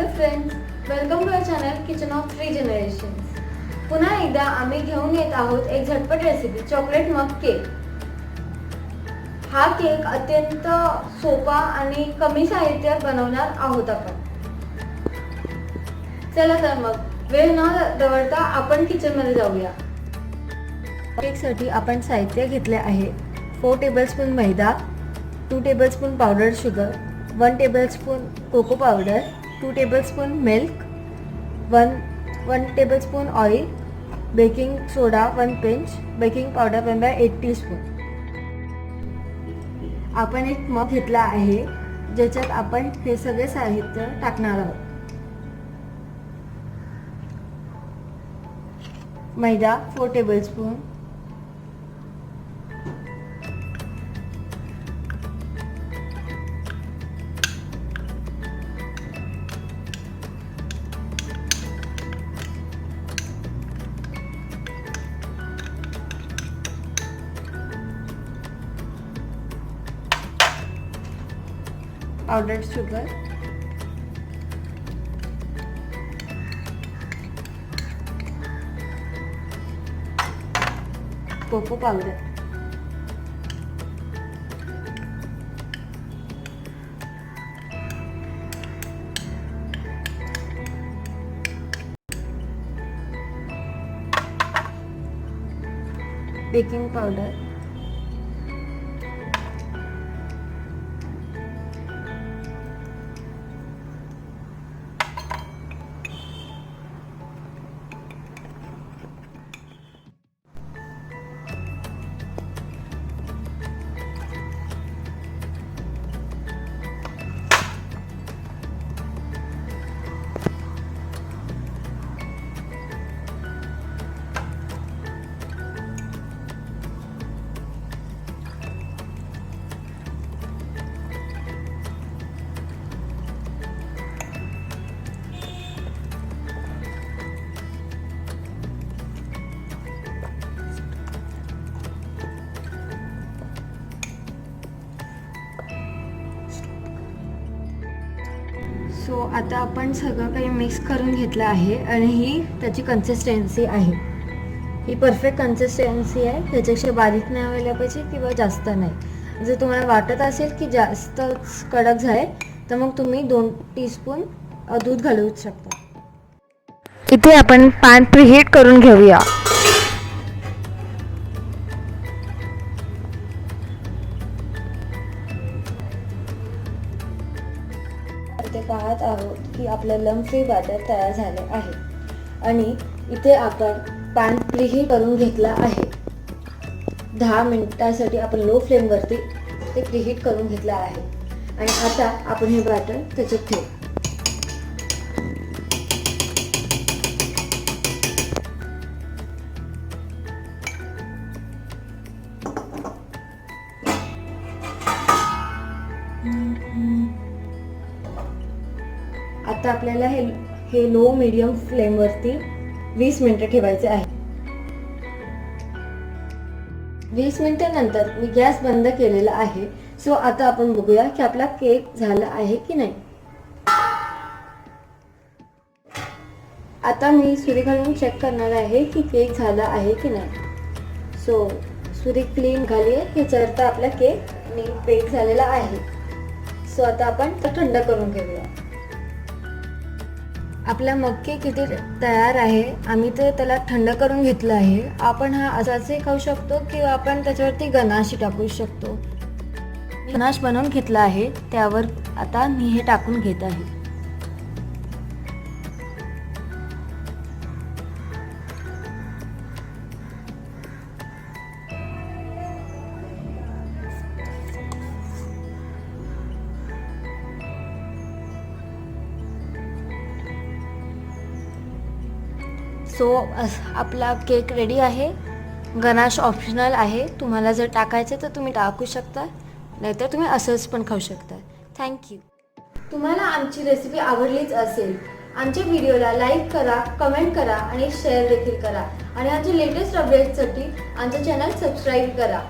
Hello friends, welcome to our channel kitchen of 3 generations. पुन्हा एकदा आम्ही घेऊन येत आहोत एक झटपट रेसिपी, चॉकलेट मग केक। हा केक अत्यंत सोपा आणि कमी साहित्यात बनवणार आहोत आपण। चला तर मग वेळ न दवडता आपण किचन मध्ये जाऊया। केकसाठी आपण साहित्य घेतले आहे 4 टेबलस्पून मैदा, 2 tablespoon powder sugar, 1 tablespoon cocoa powder, 2 tablespoon milk, 1 tablespoon oil, baking soda 1 pinch, baking powder 1/8 teaspoon. आपण एक मग घेतला आहे ज्याच्यात आपण हे सगळे साहित्य टाकणार आहोत। मैदा 4 tablespoon, powder sugar, cocoa powder, baking powder, so आता आपण सगळं काही मिक्स करून घेतलं आहे आणि ही त्याची कन्सिस्टन्सी आहे। ही परफेक्ट कन्सिस्टन्सी आहे, ह्याच्यापेक्षा बारीक नाही व्हायला पाहिजे किंवा जास्त नाही। जर तुम्हाला वाटत असेल की जास्त कडक झाले तर मग तुम्ही 2 टीस्पून दूध घालू शकता। इथे आपण पॅन प्रीहीट करून घेऊया। इथे पाहत आहोत की आपलं लम्प फ्री बॅटर तयार झाले आहे आणि इथे आपण पॅन प्रीहीट करून घेतला आहे। 10 मिनिटांसाठी आपण लो फ्लेमवरती ते प्रीहीट करून घेतला आहे आणि आता आपण हे बॅटर त्याच्यात ठेवू। आता आपल्याला हे लो मीडियम फ्लेमवरती 20 मिनिटे ठेवायचे आहे। 20 मिनिटांनंतर मी गॅस बंद केलेला आहे। सो आता आपण बघूया की आपला केक झाला आहे की नाही। आता मी सुरी घालून चेक करणार आहे की केक झाला आहे की नाही। सो सुरी क्लीन घाली आहे, याचा अर्थ आपला केक नीट बेक झालेला आहे। सो आता आपण थंड करून घेऊया। आपला मग केक इथे तयार आहे। आम्ही ते त्याला थंड करून घेतलं आहे। आपण हा असाच खाऊ शकतो किंवा आपण त्याच्यावरती गनाशी टाकू शकतो। गनाश बनवून घेतला आहे, त्यावर आता मी हे टाकून घेत आहे। सो आपला केक रेडी आहे। गनाश ऑप्शनल आहे, तुम्हाला जर टाकायचे तर तुम्ही टाकू शकता, नाहीतर तुम्ही असंच पण खाऊ शकता। थँक्यू। तुम्हाला आमची रेसिपी आवडलीच असेल, आमच्या व्हिडिओला लाईक करा, कमेंट करा आणि शेअर देखील करा आणि आमच्या लेटेस्ट अपडेट्ससाठी आमचं चॅनल सबस्क्राईब करा।